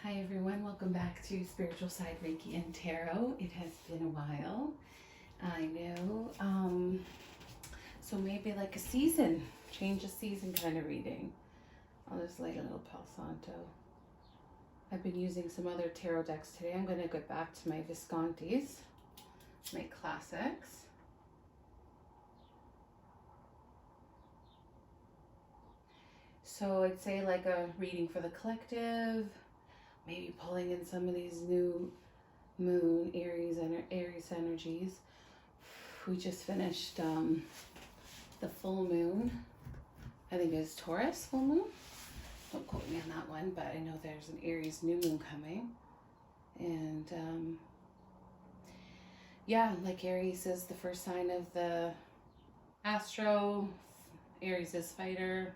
Hi everyone, welcome back to Spiritual Side Reiki and Tarot. It has been a while, I know. So maybe like a season, change of season kind of reading. I'll just light a little Palo Santo. I've been using some other tarot decks today. I'm going to go back to my Viscontis, my classics. So I'd say like a reading for the collective, maybe pulling in some of these new moon Aries energies. We just finished the full moon. I think it's Taurus full moon. Don't quote me on that one, but I know there's an Aries new moon coming. And yeah, like Aries is the first sign of the astro. Aries is fighter.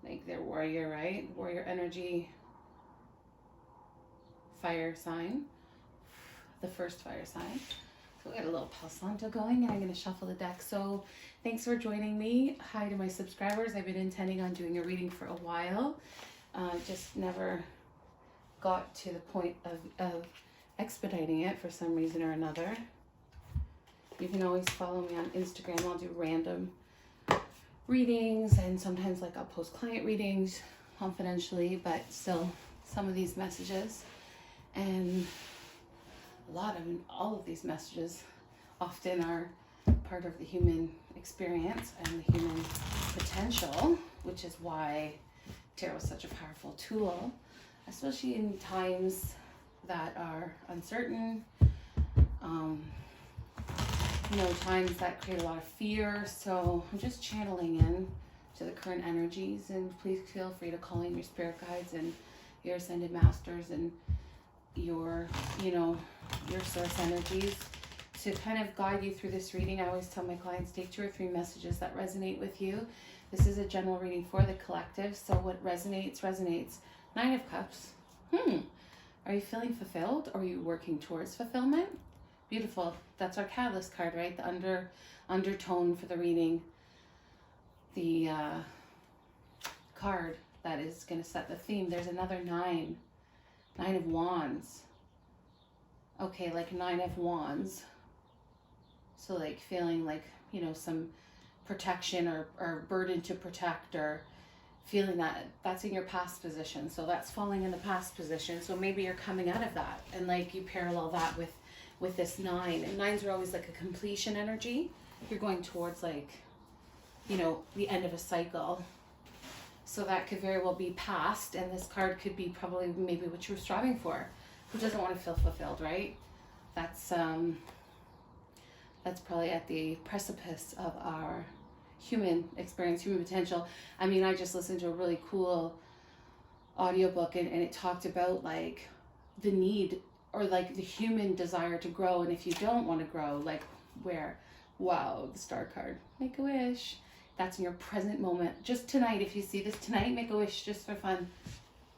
Like they're warrior, right? Warrior energy. Fire sign. The first fire sign. So we got a little Palo Santo going, and I'm going to shuffle the deck. So thanks for joining me. Hi to my subscribers. I've been intending on doing a reading for a while. Just never got to the point of expediting it for some reason or another. You can always follow me on Instagram. I'll do random readings, and sometimes like I'll post client readings confidentially, but still some of these messages and all of these messages often are part of the human experience and the human potential, which is why tarot is such a powerful tool, especially in times that are uncertain, times that create a lot of fear. So I'm just channeling in to the current energies, and please feel free to call in your spirit guides and your ascended masters and your source energies to kind of guide you through this reading. I always tell my clients, take 2 or 3 messages that resonate with you. This is a general reading for the collective, so what resonates. 9 of Cups. Are you feeling fulfilled, or are you working towards fulfillment? Beautiful. That's our catalyst card, right? The undertone for the reading. The card that is going to set the theme. There's another 9 of Wands. Okay, like 9 of Wands. So like feeling like, some protection or burden to protect, or feeling that that's in your past position. So that's falling in the past position. So maybe you're coming out of that, and like you parallel that with this 9. And 9s are always like a completion energy. You're going towards like, the end of a cycle. So that could very well be past, and this card could be probably maybe what you were striving for. Who doesn't want to feel fulfilled, right? That's probably at the precipice of our human experience, human potential. I mean, I just listened to a really cool audiobook, and it talked about like the need, or like the human desire to grow, and if you don't want to grow, like where, wow, the star card, make a wish. That's in your present moment. Just tonight, if you see this tonight, make a wish just for fun.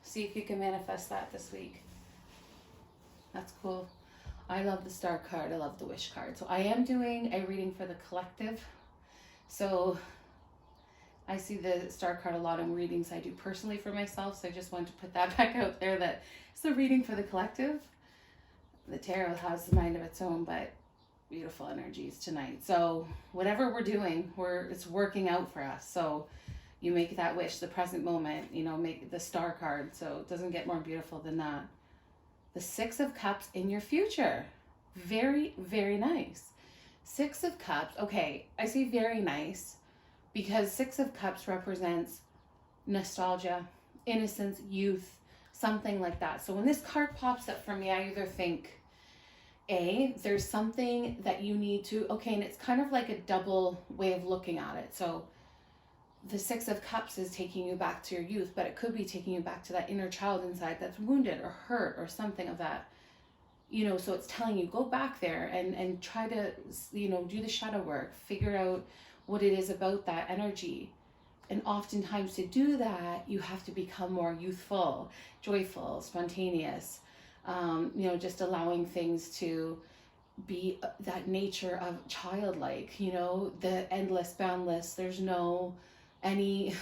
See if you can manifest that this week. That's cool. I love the star card. I love the wish card. So I am doing a reading for the collective. So I see the star card a lot in readings I do personally for myself. So I just wanted to put that back out there, that it's a reading for the collective. The tarot has a mind of its own, but beautiful energies tonight. So whatever we're doing, it's working out for us. So you make that wish, the present moment, make the star card. So it doesn't get more beautiful than that. The 6 of Cups in your future. Very, very nice. 6 of Cups. Okay, I say very nice because 6 of Cups represents nostalgia, innocence, youth, something like that. So when this card pops up for me, I either think, there's something that you need to, and it's kind of like a double way of looking at it. So the 6 of Cups is taking you back to your youth, but it could be taking you back to that inner child inside that's wounded or hurt or something of that. So it's telling you, go back there and try to, do the shadow work, figure out what it is about that energy. And oftentimes to do that, you have to become more youthful, joyful, spontaneous, just allowing things to be that nature of childlike, the endless, boundless. There's no any,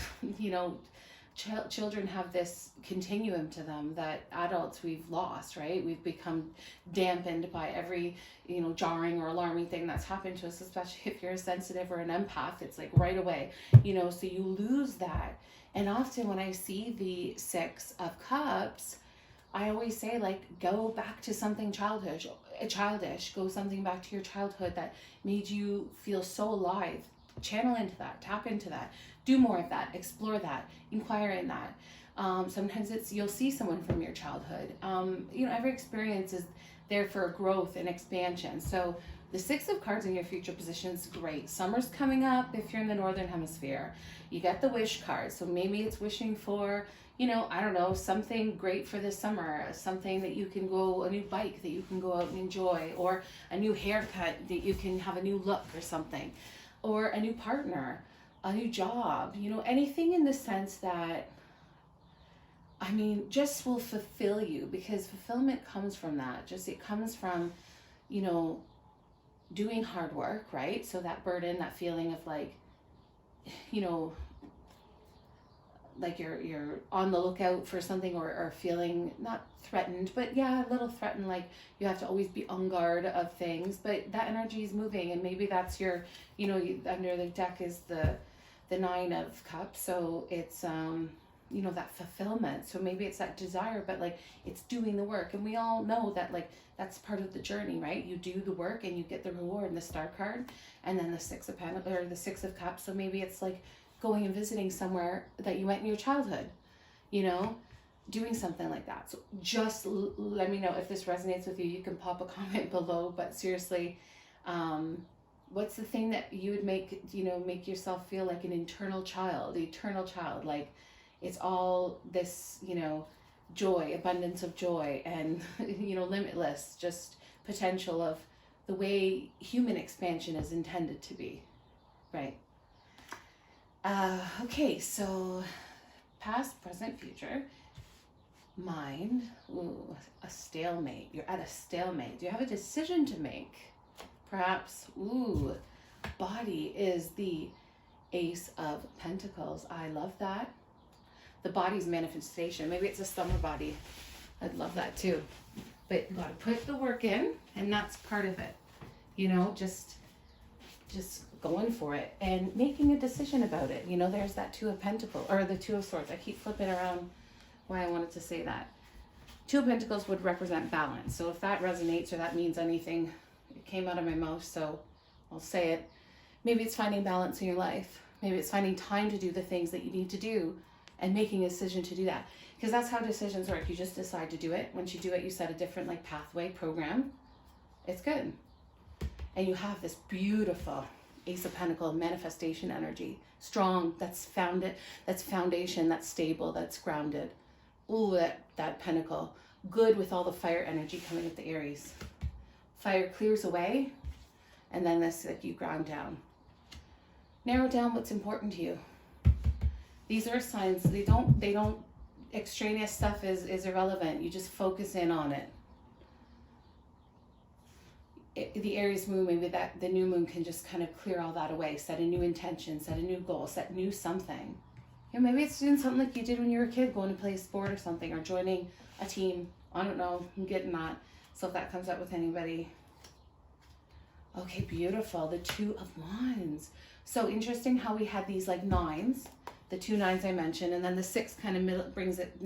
children have this continuum to them that adults we've lost, right? We've become dampened by every, jarring or alarming thing that's happened to us, especially if you're a sensitive or an empath. It's like right away, so you lose that. And often when I see the Six of Cups, I always say, like, go back to something childish, go something back to your childhood that made you feel so alive. Channel into that, tap into that, do more of that, explore that, inquire in that. Sometimes you'll see someone from your childhood. Every experience is there for growth and expansion. So the Six of Cards in your future position is great. Summer's coming up if you're in the Northern Hemisphere. You get the wish card. So maybe it's wishing for, I don't know, something great for this summer, something that you can go, a new bike that you can go out and enjoy, or a new haircut that you can have a new look or something, or a new partner, a new job, anything in the sense that, just will fulfill you, because fulfillment comes from that. It comes from, doing hard work, right? So that burden, that feeling of like, like you're on the lookout for something, or feeling not threatened, but yeah, a little threatened, like you have to always be on guard of things, but that energy is moving. And maybe that's your, under the deck is the Nine of Cups, so it's that fulfillment. So maybe it's that desire, but like it's doing the work. And we all know that, like, that's part of the journey, right? You do the work and you get the reward in the Star card, and then the Six of Pentacles, or the Six of Cups. So maybe it's like going and visiting somewhere that you went in your childhood, doing something like that. So just let me know if this resonates with you. You can pop a comment below, but seriously, what's the thing that you would make yourself feel like an eternal child, like it's all this, joy, abundance of joy, and, limitless, just potential of the way human expansion is intended to be, right? Okay, so past, present, future. Mind, a stalemate. You're at a stalemate. Do you have a decision to make? Perhaps, body is the Ace of Pentacles. I love that. The body's manifestation. Maybe it's a summer body. I'd love that too. But you gotta put the work in, and that's part of it. Just going for it and making a decision about it. There's that Two of Pentacles, or the Two of Swords. I keep flipping around why I wanted to say that. Two of Pentacles would represent balance. So if that resonates, or that means anything, it came out of my mouth, so I'll say it. Maybe it's finding balance in your life. Maybe it's finding time to do the things that you need to do, and making a decision to do that. Because that's how decisions work. You just decide to do it. Once you do it, you set a different pathway, program. It's good. And you have this beautiful Ace of Pentacles manifestation energy. Strong, that's foundation, that's stable, that's grounded. Ooh, that pentacle. Good with all the fire energy coming with the Aries. Fire clears away, and then this, like, you ground down. Narrow down what's important to you. These are signs. They don't, extraneous stuff is irrelevant. You just focus in on it. The Aries moon, maybe that the new moon can just kind of clear all that away, set a new intention, set a new goal, set new something. Maybe it's doing something like you did when you were a kid, going to play a sport or something, or joining a team. I don't know, I'm getting that. So if that comes up with anybody. Okay, beautiful. The Two of Wands. So interesting how we had these like nines. The 2 9s I mentioned, and then the 6 kind of brings it,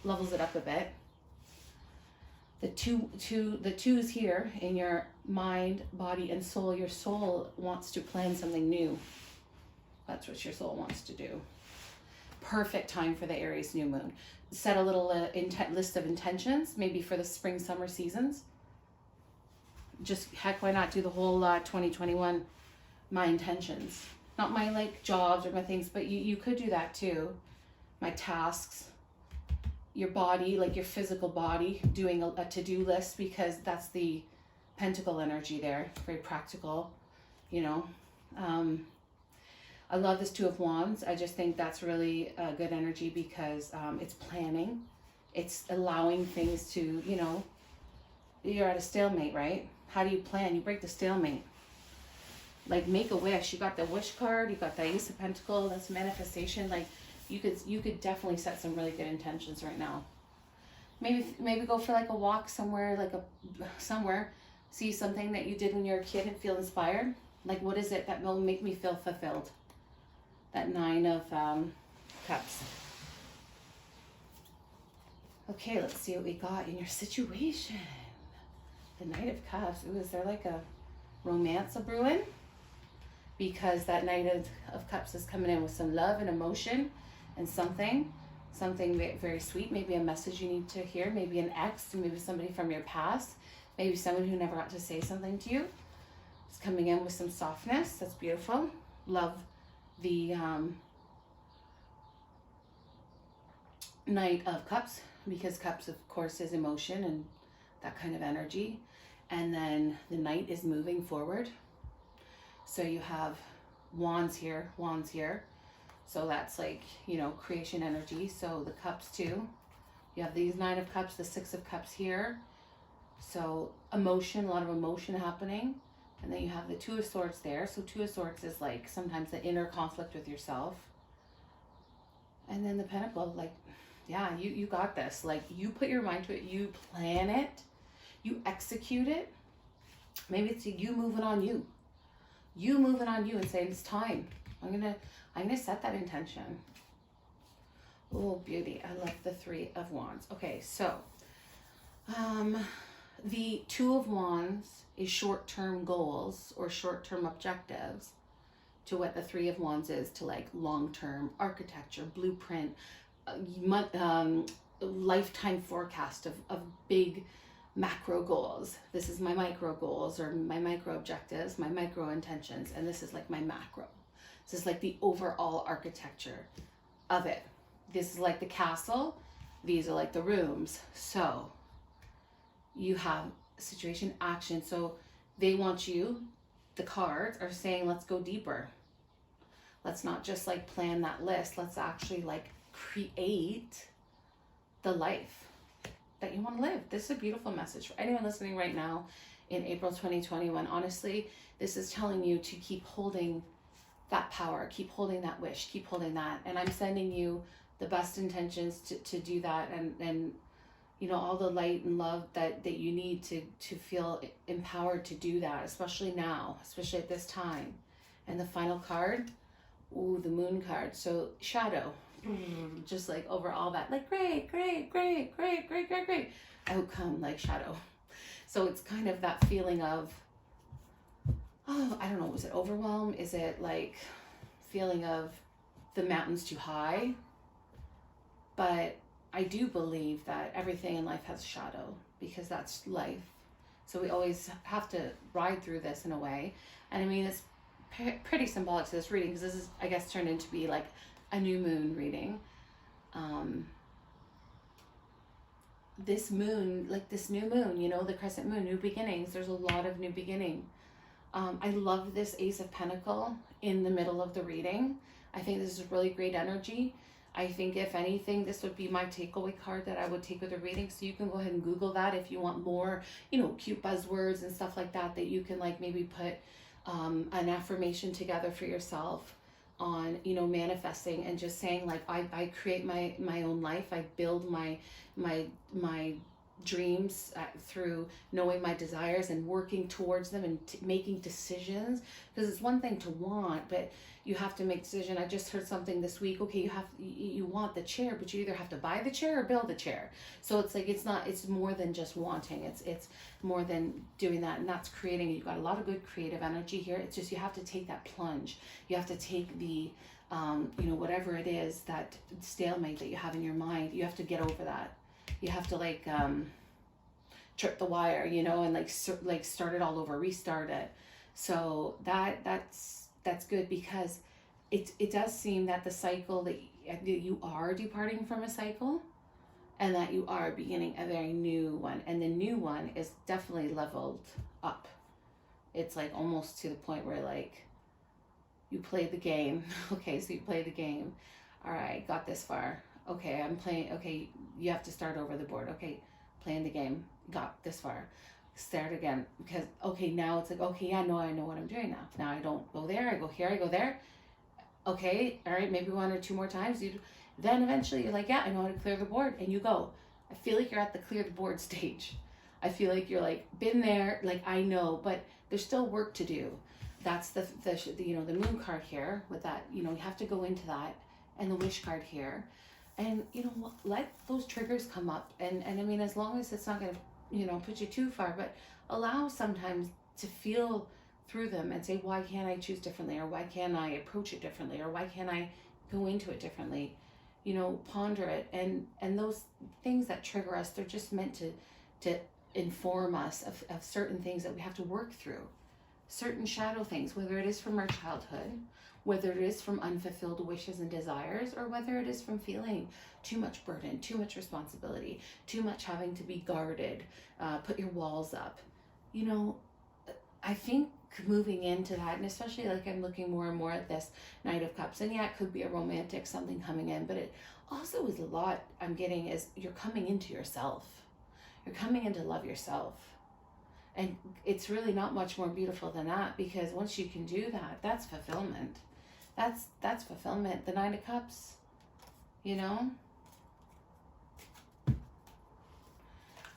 levels it up a bit. The twos here in your mind, body, and soul. Your soul wants to plan something new. That's what your soul wants to do. Perfect time for the Aries new moon. Set a little list of intentions, maybe for the spring, summer seasons. Just heck, why not do the whole 2021, my intentions. Not my jobs or my things, but you could do that too. My tasks, your body, like your physical body, doing a to-do list, because that's the pentacle energy there. Very practical, I love this Two of Wands. I just think that's really a good energy, because it's planning. It's allowing things to, you're at a stalemate, right? How do you plan? You break the stalemate. Like, make a wish. You got the wish card, you got the Ace of Pentacles, that's manifestation. Like, You could definitely set some really good intentions right now. Maybe go for like a walk somewhere, somewhere, see something that you did when you were a kid and feel inspired. Like, what is it that will make me feel fulfilled? That Nine of Cups. Okay, let's see what we got in your situation. The Knight of Cups. Ooh, is there like a romance a brewing? Because that Knight of Cups is coming in with some love and emotion and something very, very sweet. Maybe a message you need to hear. Maybe an ex, maybe somebody from your past. Maybe someone who never got to say something to you. It's coming in with some softness. That's beautiful. Love the Knight of Cups, because Cups, of course, is emotion and that kind of energy. And then the Knight is moving forward. So you have wands here. So that's like, creation energy. So the Cups too. You have these Nine of Cups, the Six of Cups here. So emotion, a lot of emotion happening. And then you have the Two of Swords there. So Two of Swords is like sometimes the inner conflict with yourself. And then the Pentacle, like, yeah, you got this. Like, you put your mind to it, you plan it, you execute it. Maybe it's you moving on you. You moving on you and saying, it's time. I'm gonna set that intention. Oh, beauty. I love the Three of Wands. Okay, so the Two of Wands is short-term goals or short-term objectives, to what the Three of Wands is to like long-term architecture, blueprint, lifetime forecast of big macro goals. This is my micro goals or my micro objectives, my micro intentions, and this is like my macro. This is like the overall architecture of it. This is like the castle. These are like the rooms. So you have situation, action. So they want you, the cards are saying, let's go deeper. Let's not just like plan that list. Let's actually like create the life that you want to live. This is a beautiful message for anyone listening right now in April 2021. Honestly, this is telling you to keep holding that power, keep holding that wish, keep holding that. And I'm sending you the best intentions to do that, and all the light and love that you need to feel empowered to do that, especially now, especially at this time. And the final card, ooh, the Moon card. So shadow, just like over all that, like great outcome, like shadow. So it's kind of that feeling of, oh, I don't know, was it overwhelm? Is it like feeling of the mountain's too high? But I do believe that everything in life has a shadow, because that's life. So we always have to ride through this in a way. And I mean, it's pretty symbolic to this reading, because this is, I guess, turned into be like a new moon reading. This moon, like this new moon, the crescent moon, new beginnings. There's a lot of new beginning. I love this Ace of Pentacle in the middle of the reading. I think this is really great energy. I think if anything, this would be my takeaway card that I would take with the reading. So you can go ahead and Google that if you want more, cute buzzwords and stuff like that you can like maybe put an affirmation together for yourself on, manifesting and just saying like, I create my own life. I build my dreams through knowing my desires and working towards them and making decisions. Because it's one thing to want, but you have to make decision. I just heard something this week. Okay, you want the chair, but you either have to buy the chair or build the chair. So it's like, it's more than just wanting. It's more than doing that, and that's creating. You've got a lot of good creative energy here. It's just, you have to take that plunge. You have to take the whatever it is, that stalemate that you have in your mind. You have to get over that. You have to like trip the wire, and like start it all over, restart it. So that's good, because it does seem that the cycle that you are departing from a cycle, and that you are beginning a very new one, and the new one is definitely leveled up. It's like almost to the point where like you play the game. Okay, so you play the game. All right, got this far. Okay, I'm playing. Okay, you have to start over the board. Okay, playing the game. Got this far. Start again. Because, okay, now it's like, okay, yeah, no, I know what I'm doing now. Now I don't go there. I go here. I go there. Okay, all right, maybe 1 or 2 more times. Then eventually you're like, yeah, I know how to clear the board, and you go. I feel like you're at the clear the board stage. I feel like you're like been there, like I know, but there's still work to do. That's the the moon card here with that. You have to go into that, and the wish card here, and let those triggers come up, and I mean, as long as it's not gonna put you too far, but allow sometimes to feel through them and say, why can't I choose differently, or why can't I approach it differently, or why can't I go into it differently? Ponder it, and those things that trigger us, they're just meant to inform us of certain things that we have to work through, certain shadow things, whether it is from our childhood, whether it is from unfulfilled wishes and desires, or whether it is from feeling too much burden, too much responsibility, too much having to be guarded, put your walls up. I think moving into that, and especially like I'm looking more and more at this Knight of Cups, and yeah, it could be a romantic something coming in, but it also is a lot I'm getting is you're coming into yourself. You're coming in to love yourself. And it's really not much more beautiful than that, because once you can do that, that's fulfillment. That's fulfillment. The Nine of Cups,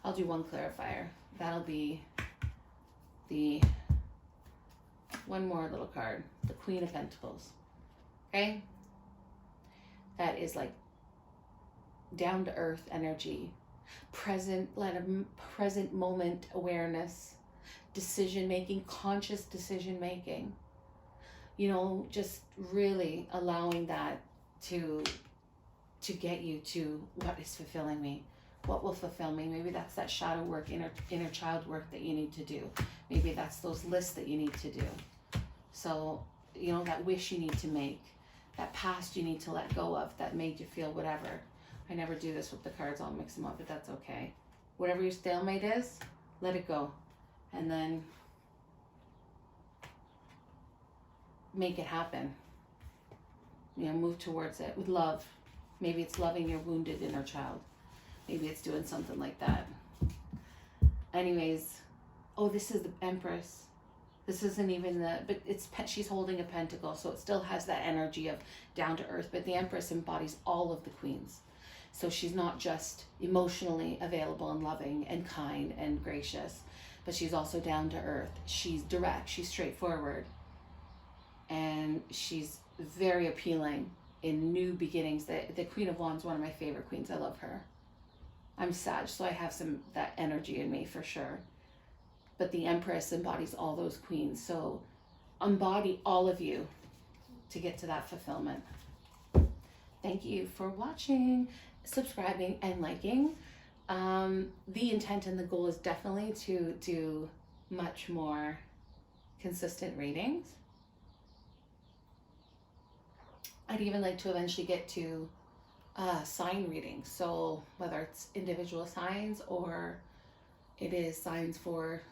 I'll do one clarifier. That'll be the one more little card, the Queen of Pentacles. Okay? That is like down to earth energy, present moment awareness, decision making, conscious decision making. Just really allowing that to get you to what is fulfilling me. What will fulfill me? Maybe that's that shadow work, inner child work that you need to do. Maybe that's those lists that you need to do. So, that wish you need to make, that past you need to let go of that made you feel whatever. I never do this with the cards, I'll mix them up, but that's okay. Whatever your stalemate is, let it go. And then make it happen. Move towards it with love. Maybe it's loving your wounded inner child. Maybe it's doing something like that. Anyways, this is the Empress. This isn't even but she's holding a pentacle, so it still has that energy of down to earth, but the Empress embodies all of the queens. So she's not just emotionally available and loving and kind and gracious, but she's also down to earth. She's direct, she's straightforward, and she's very appealing in new beginnings. The Queen of Wands, one of my favorite queens. I love her. I'm Sag, so I have that energy in me for sure. But the Empress embodies all those queens. So embody all of you to get to that fulfillment. Thank you for watching, subscribing, and liking. The intent and the goal is definitely to do much more consistent readings. I'd even like to eventually get to sign readings. So whether it's individual signs or it is signs for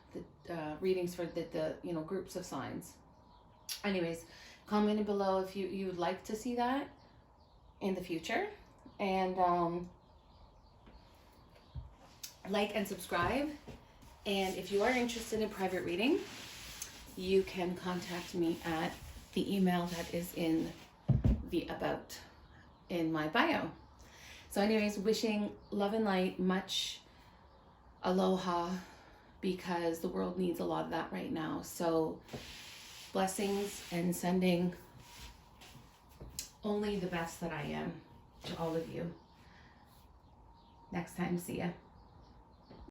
the readings for the groups of signs. Anyways, comment below if you would like to see that in the future, and like and subscribe. And if you are interested in private reading, you can contact me at the email that is in the about in my bio. So anyways, wishing love and light, much aloha, because the world needs a lot of that right now. So blessings, and sending only the best that I am to all of you. Next time, see ya.